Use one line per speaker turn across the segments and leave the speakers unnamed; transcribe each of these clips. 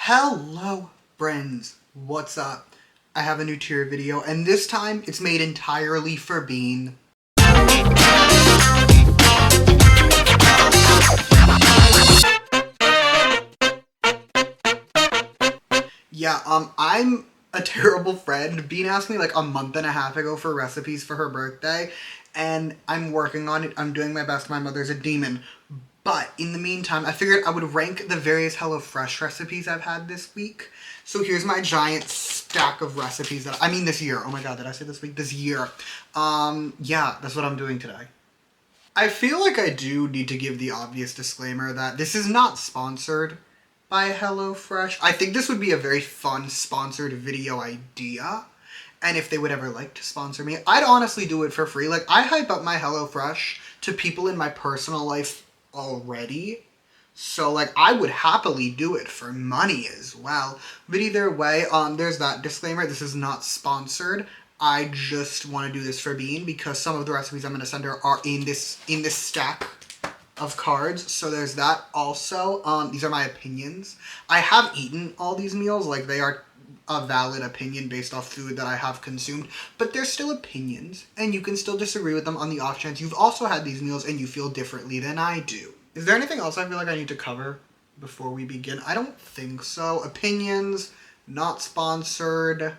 Hello friends, what's up? I have a new tier video and this time it's made entirely for Bean. Yeah, I'm a terrible friend. Bean asked me like a month and a half ago for recipes for her birthday and I'm working on it. I'm doing my best. My mother's a demon. But in the meantime, I figured I would rank the various HelloFresh recipes I've had this week. So here's my giant stack of recipes this year. Oh my god, did I say this week? This year. Yeah, that's what I'm doing today. I feel like I do need to give the obvious disclaimer that this is not sponsored by HelloFresh. I think this would be a very fun sponsored video idea. And if they would ever like to sponsor me, I'd honestly do it for free. Like, I hype up my HelloFresh to people in my personal life already. So, like, I would happily do it for money as well. But either way, there's that disclaimer. This is not sponsored. I just want to do this for Bean because some of the recipes I'm going to send her are in this stack of cards. So there's that. Also, these are my opinions. I have eaten all these meals. Like, they are a valid opinion based off food that I have consumed, but they're still opinions, and you can still disagree with them on the off chance you've also had these meals and you feel differently than I do. Is there anything else I feel like I need to cover before we begin? I don't think so. Opinions, not sponsored.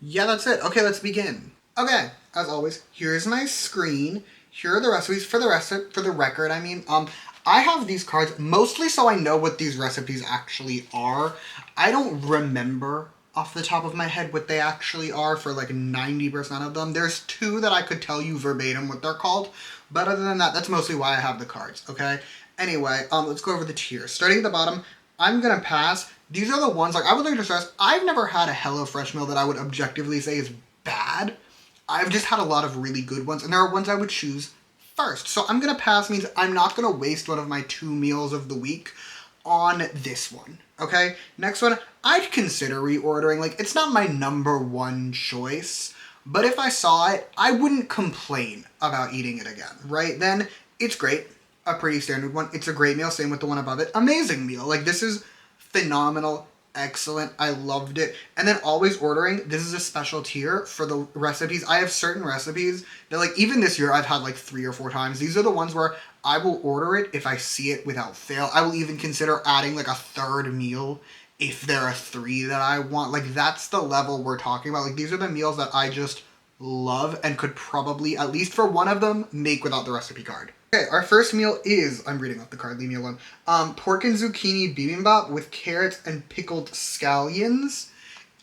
Yeah, that's it. Okay, let's begin. Okay, as always, here's my screen. Here are the recipes. For the record, I have these cards mostly so I know what these recipes actually are. I don't remember off the top of my head what they actually are for like 90% of them. There's two that I could tell you verbatim what they're called, but other than that, that's mostly why I have the cards, okay? Anyway, let's go over the tiers. Starting at the bottom, I'm gonna pass. These are the ones, like, I would like to stress, I've never had a HelloFresh meal that I would objectively say is bad. I've just had a lot of really good ones, and there are ones I would choose first. So I'm gonna pass means I'm not gonna waste one of my 2 meals of the week on this one, okay? Next one, I'd consider reordering. Like, it's not my #1 choice, but if I saw it, I wouldn't complain about eating it again, right? Then it's great, a pretty standard one. It's a great meal, same with the one above it. Amazing meal. Like, this is phenomenal, excellent. I loved it. And then always ordering, this is a special tier for the recipes. I have certain recipes that, like, even this year I've had like 3 or 4 times. These are the ones where I will order it if I see it without fail. I will even consider adding like a third meal if there are 3 that I want. Like, that's the level we're talking about. Like, these are the meals that I just love and could probably, at least for one of them, make without the recipe card. Okay, our first meal is, I'm reading off the card, leave me alone, pork and zucchini bibimbap with carrots and pickled scallions.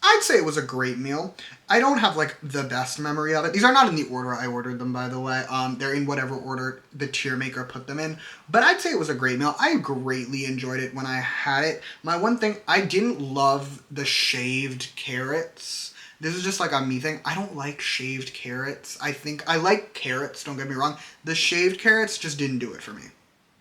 I'd say it was a great meal. I don't have, like, the best memory of it. These are not in the order I ordered them, by the way. They're in whatever order the tier maker put them in. But I'd say it was a great meal. I greatly enjoyed it when I had it. My one thing, I didn't love the shaved carrots. This is just like a me thing. I don't like shaved carrots. I like carrots, don't get me wrong. The shaved carrots just didn't do it for me.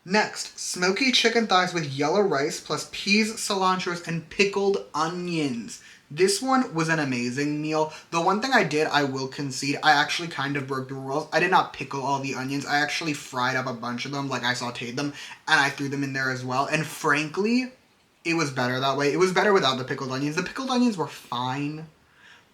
Next, smoky chicken thighs with yellow rice plus peas, cilantros, and pickled onions. This one was an amazing meal. The one thing I did, I will concede, I actually kind of broke the rules. I did not pickle all the onions. I actually fried up a bunch of them, like I sauteed them, and I threw them in there as well. And frankly, it was better that way. It was better without the pickled onions. The pickled onions were fine,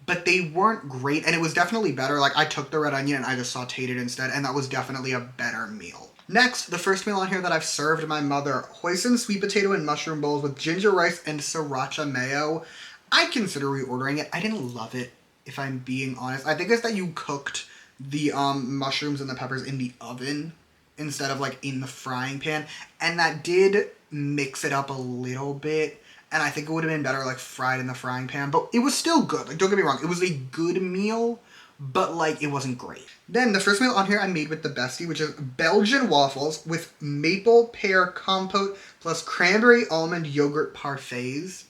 but they weren't great, and it was definitely better. Like, I took the red onion and I just sauteed it instead, and that was definitely a better meal. Next, the first meal on here that I've served my mother, hoisin sweet potato and mushroom bowls with ginger rice and sriracha mayo. I'd consider reordering it. I didn't love it, if I'm being honest. I think it's that you cooked the mushrooms and the peppers in the oven instead of, like, in the frying pan, and that did mix it up a little bit. And I think it would have been better, like, fried in the frying pan. But it was still good. Like, don't get me wrong. It was a good meal, but, like, it wasn't great. Then, the first meal on here I made with the bestie, which is Belgian waffles with maple pear compote plus cranberry almond yogurt parfaits.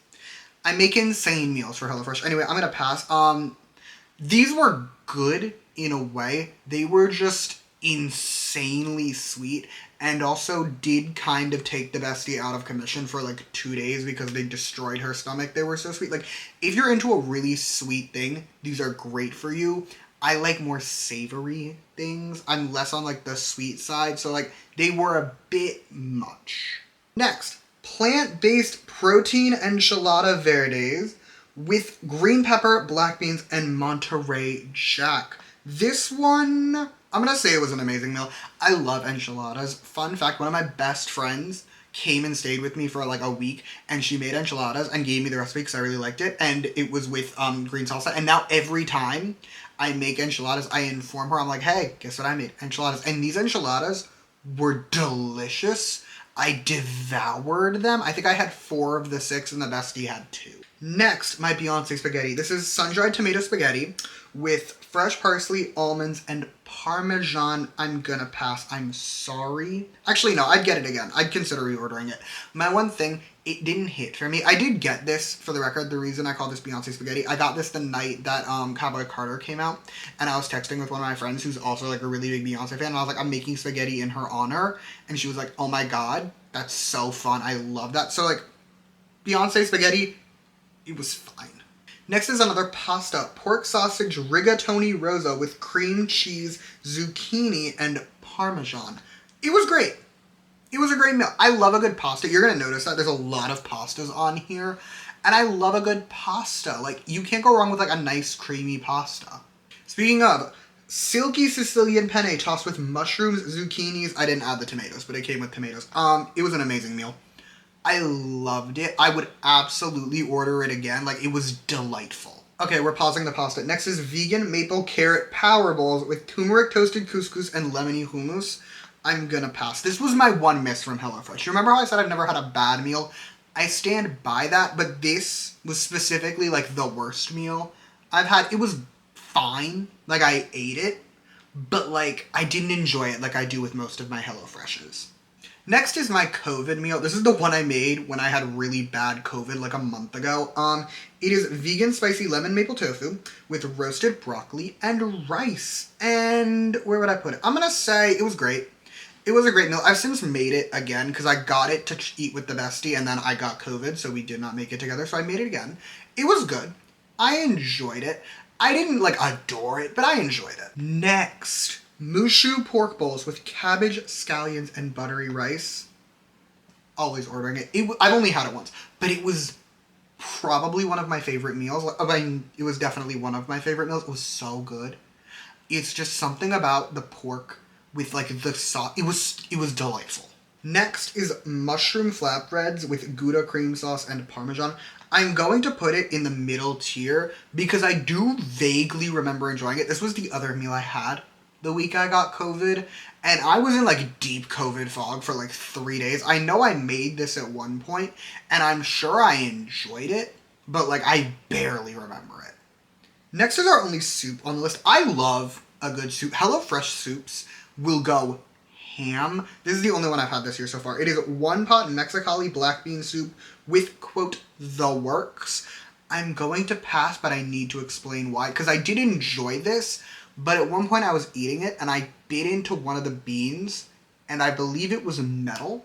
I make insane meals for HelloFresh. Anyway, I'm gonna pass. These were good in a way. They were just insanely sweet and also did kind of take the bestie out of commission for like 2 days because they destroyed her stomach. They were so sweet. Like, if you're into a really sweet thing, these are great for you. I like more savory things. I'm less on like the sweet side, so like they were a bit much. Next, plant-based protein enchilada verdes with green pepper, black beans, and Monterey Jack. This one, I'm gonna say it was an amazing meal. I love enchiladas. Fun fact, one of my best friends came and stayed with me for like a week, and she made enchiladas and gave me the recipe because I really liked it, and it was with green salsa. And now every time I make enchiladas, I inform her. I'm like, hey, guess what I made? Enchiladas. And these enchiladas were delicious. I devoured them. I think I had 4 of the 6, and the bestie had 2. Next, my Beyonce spaghetti. This is sun-dried tomato spaghetti with fresh parsley, almonds, and Parmesan. I'm gonna pass. I'm sorry. Actually, no, I'd get it again. I'd consider reordering it. My one thing, it didn't hit for me. I did get this, for the record, the reason I call this Beyonce spaghetti. I got this the night that Cowboy Carter came out, and I was texting with one of my friends who's also like a really big Beyonce fan, and I was like, I'm making spaghetti in her honor, and she was like, oh my god, that's so fun. I love that. So like, Beyonce spaghetti, it was fine. Next is another pasta, pork sausage rigatoni rosa with cream cheese, zucchini, and Parmesan. It was great. It was a great meal. I love a good pasta. You're going to notice that there's a lot of pastas on here, and I love a good pasta. Like, you can't go wrong with like a nice creamy pasta. Speaking of, silky Sicilian penne tossed with mushrooms, zucchinis. I didn't add the tomatoes, but it came with tomatoes. It was an amazing meal. I loved it. I would absolutely order it again. Like, it was delightful. Okay, we're pausing the pasta. Next is vegan maple carrot power bowls with turmeric toasted couscous and lemony hummus. I'm gonna pass. This was my one miss from HelloFresh. You remember how I said I've never had a bad meal? I stand by that, but this was specifically like the worst meal I've had. It was fine. Like, I ate it, but like, I didn't enjoy it like I do with most of my HelloFreshes. Next is my COVID meal. This is the one I made when I had really bad COVID like a month ago. It is vegan spicy lemon maple tofu with roasted broccoli and rice. And where would I put it? I'm gonna say it was great. It was a great meal. I've since made it again because I got it to eat with the bestie and then I got COVID, so we did not make it together. So I made it again. It was good. I enjoyed it. I didn't like adore it, but I enjoyed it. Next, Mushu pork bowls with cabbage, scallions, and buttery rice. Always ordering it. I've only had it once, but it was probably one of my favorite meals. I mean, it was definitely one of my favorite meals. It was so good. It's just something about the pork with like the sauce. It was delightful. Next is mushroom flatbreads with Gouda cream sauce and Parmesan. I'm going to put it in the middle tier because I do vaguely remember enjoying it. This was the other meal I had the week I got COVID, and I was in like deep COVID fog for like 3 days. I know I made this at one point, and I'm sure I enjoyed it, but like I barely remember it. Next is our only soup on the list. I love a good soup. HelloFresh soups will go ham. This is the only one I've had this year so far. It is one pot Mexicali black bean soup with, quote, the works. I'm going to pass, but I need to explain why, because I did enjoy this. But at one point I was eating it and I bit into one of the beans and I believe it was metal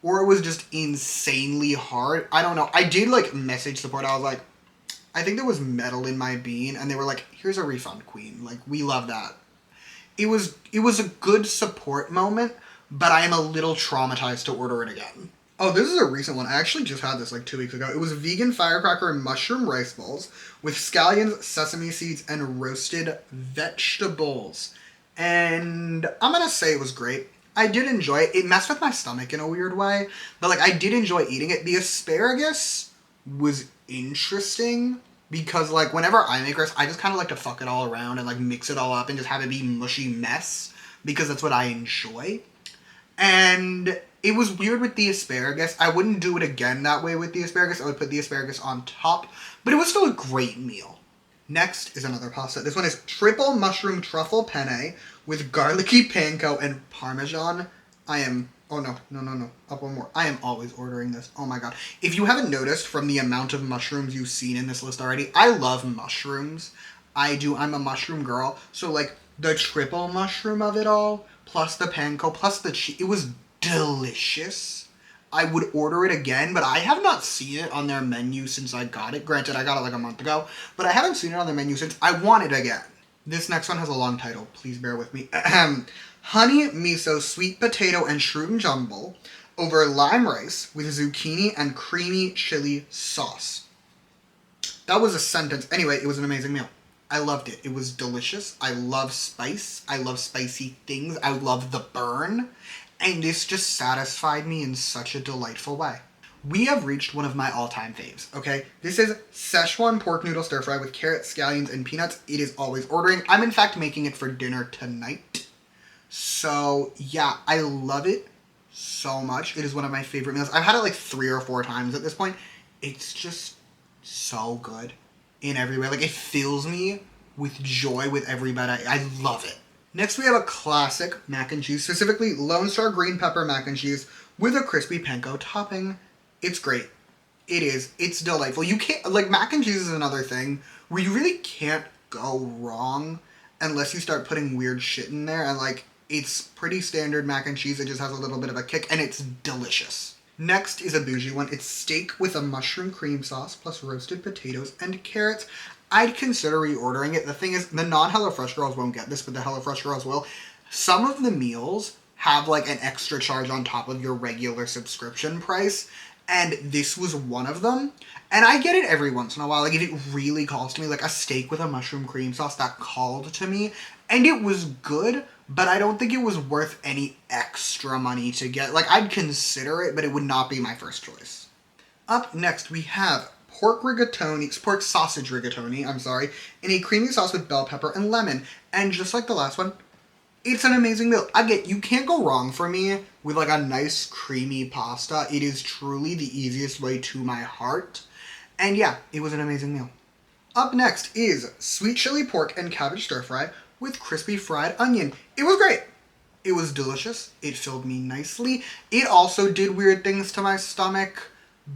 or it was just insanely hard. I don't know. I did like message support. I was like, I think there was metal in my bean, and they were like, here's a refund, queen. Like, we love that. It was a good support moment, but I am a little traumatized to order it again. Oh, this is a recent one. I actually just had this like 2 weeks ago. It was vegan firecracker and mushroom rice balls with scallions, sesame seeds, and roasted vegetables. And I'm gonna say it was great. I did enjoy it. It messed with my stomach in a weird way, but like I did enjoy eating it. The asparagus was interesting because like whenever I make rice, I just kind of like to fuck it all around and like mix it all up and just have it be mushy mess because that's what I enjoy. And it was weird with the asparagus. I wouldn't do it again that way with the asparagus. I would put the asparagus on top, but it was still a great meal. Next is another pasta. This one is triple mushroom truffle penne with garlicky panko and Parmesan. Oh no. Up one more. I am always ordering this. Oh my god. If you haven't noticed from the amount of mushrooms you've seen in this list already, I love mushrooms. I do. I'm a mushroom girl. So like the triple mushroom of it all, plus the panko, plus the cheese, it was delicious. I would order it again, but I have not seen it on their menu since I got it. Granted, I got it like a month ago, but I haven't seen it on the menu since. I want it again. This next one has a long title. Please bear with me. Honey miso sweet potato and shroom jumble, over lime rice with zucchini and creamy chili sauce. That was a sentence. Anyway, it was an amazing meal. I loved it. It was delicious. I love spice. I love spicy things. I love the burn. And this just satisfied me in such a delightful way. We have reached one of my all-time faves, okay? This is Szechuan pork noodle stir fry with carrots, scallions, and peanuts. It is always ordering. I'm in fact making it for dinner tonight. So yeah, I love it so much. It is one of my favorite meals. I've had it like 3 or 4 times at this point. It's just so good in every way. Like, it fills me with joy with every bite. I love it. Next, we have a classic mac and cheese, specifically Lone Star green pepper mac and cheese with a crispy panko topping. It's great. It is. It's delightful. You can't, like, mac and cheese is another thing where you really can't go wrong unless you start putting weird shit in there. And, like, it's pretty standard mac and cheese. It just has a little bit of a kick, and it's delicious. Next is a bougie one. It's steak with a mushroom cream sauce plus roasted potatoes and carrots. I'd consider reordering it. The thing is, the non-HelloFresh girls won't get this, but the HelloFresh girls will. Some of the meals have, like, an extra charge on top of your regular subscription price, and this was one of them. And I get it every once in a while. Like, if it really calls to me, like a steak with a mushroom cream sauce, that called to me. And it was good, but I don't think it was worth any extra money to get. Like, I'd consider it, but it would not be my first choice. Up next, we have pork sausage rigatoni, in a creamy sauce with bell pepper and lemon. And just like the last one, it's an amazing meal. You can't go wrong for me with like a nice creamy pasta. It is truly the easiest way to my heart. And yeah, it was an amazing meal. Up next is sweet chili pork and cabbage stir fry with crispy fried onion. It was great. It was delicious. It filled me nicely. It also did weird things to my stomach,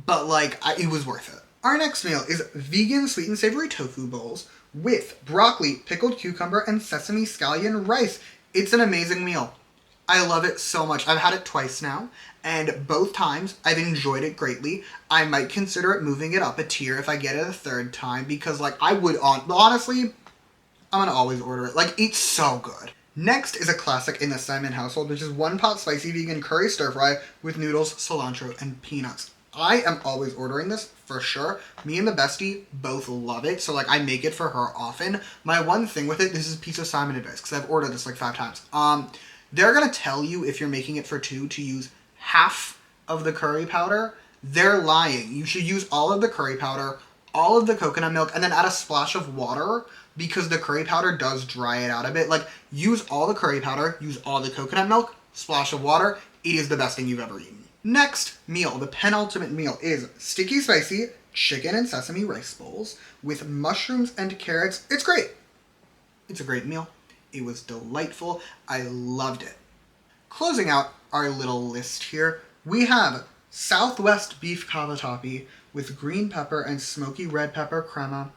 but like, it was worth it. Our next meal is vegan sweet and savory tofu bowls with broccoli, pickled cucumber, and sesame scallion rice. It's an amazing meal. I love it so much. I've had it twice now, and both times I've enjoyed it greatly. I might consider moving it up a tier if I get it a third time, because like honestly, I'm gonna always order it. Like, it's so good. Next is a classic in the Simon household, which is one pot spicy vegan curry stir fry with noodles, cilantro, and peanuts. I am always ordering this for sure. Me and the bestie both love it, so like I make it for her often. My one thing with it, this is a piece of Simon advice, because I've ordered this like 5 times. They're gonna tell you if you're making it for 2 to use half of the curry powder. They're lying. You should use all of the curry powder, all of the coconut milk, and then add a splash of water, because the curry powder does dry it out a bit. Like, use all the curry powder, use all the coconut milk, splash of water. It is the best thing you've ever eaten. Next meal, the penultimate meal, is sticky spicy chicken and sesame rice bowls with mushrooms and carrots. It's great. It's a great meal. It was delightful. I loved it. Closing out our little list here, we have Southwest beef cavatappi with green pepper and smoky red pepper crema.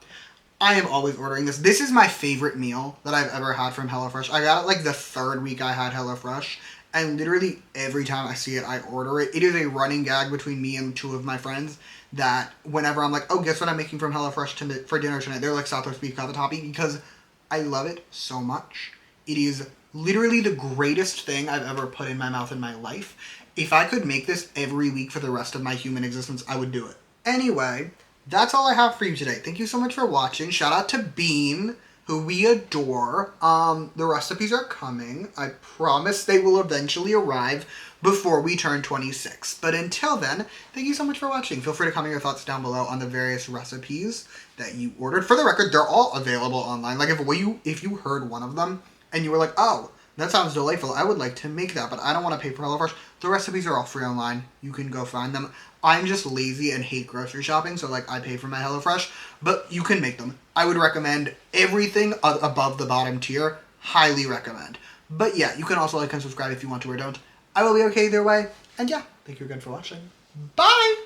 I am always ordering this. This is my favorite meal that I've ever had from HelloFresh. I got it like the 3rd week I had HelloFresh, and literally every time I see it, I order it. It is a running gag between me and 2 of my friends that whenever I'm like, oh, guess what I'm making from HelloFresh for dinner tonight? They're like Southwest beef cavatappi, because I love it so much. It is literally the greatest thing I've ever put in my mouth in my life. If I could make this every week for the rest of my human existence, I would do it. Anyway, that's all I have for you today. Thank you so much for watching. Shout out to Bean, who we adore. The recipes are coming. I promise they will eventually arrive before we turn 26. But until then, thank you so much for watching. Feel free to comment your thoughts down below on the various recipes that you ordered. For the record, they're all available online. Like, if you heard one of them and you were like, oh, that sounds delightful, I would like to make that, but I don't want to pay for HelloFresh, the recipes are all free online. You can go find them. I'm just lazy and hate grocery shopping, so like I pay for my HelloFresh, but you can make them. I would recommend everything above the bottom tier. Highly recommend. But yeah, you can also like and subscribe if you want to or don't. I will be okay either way. And yeah, thank you again for watching. Bye!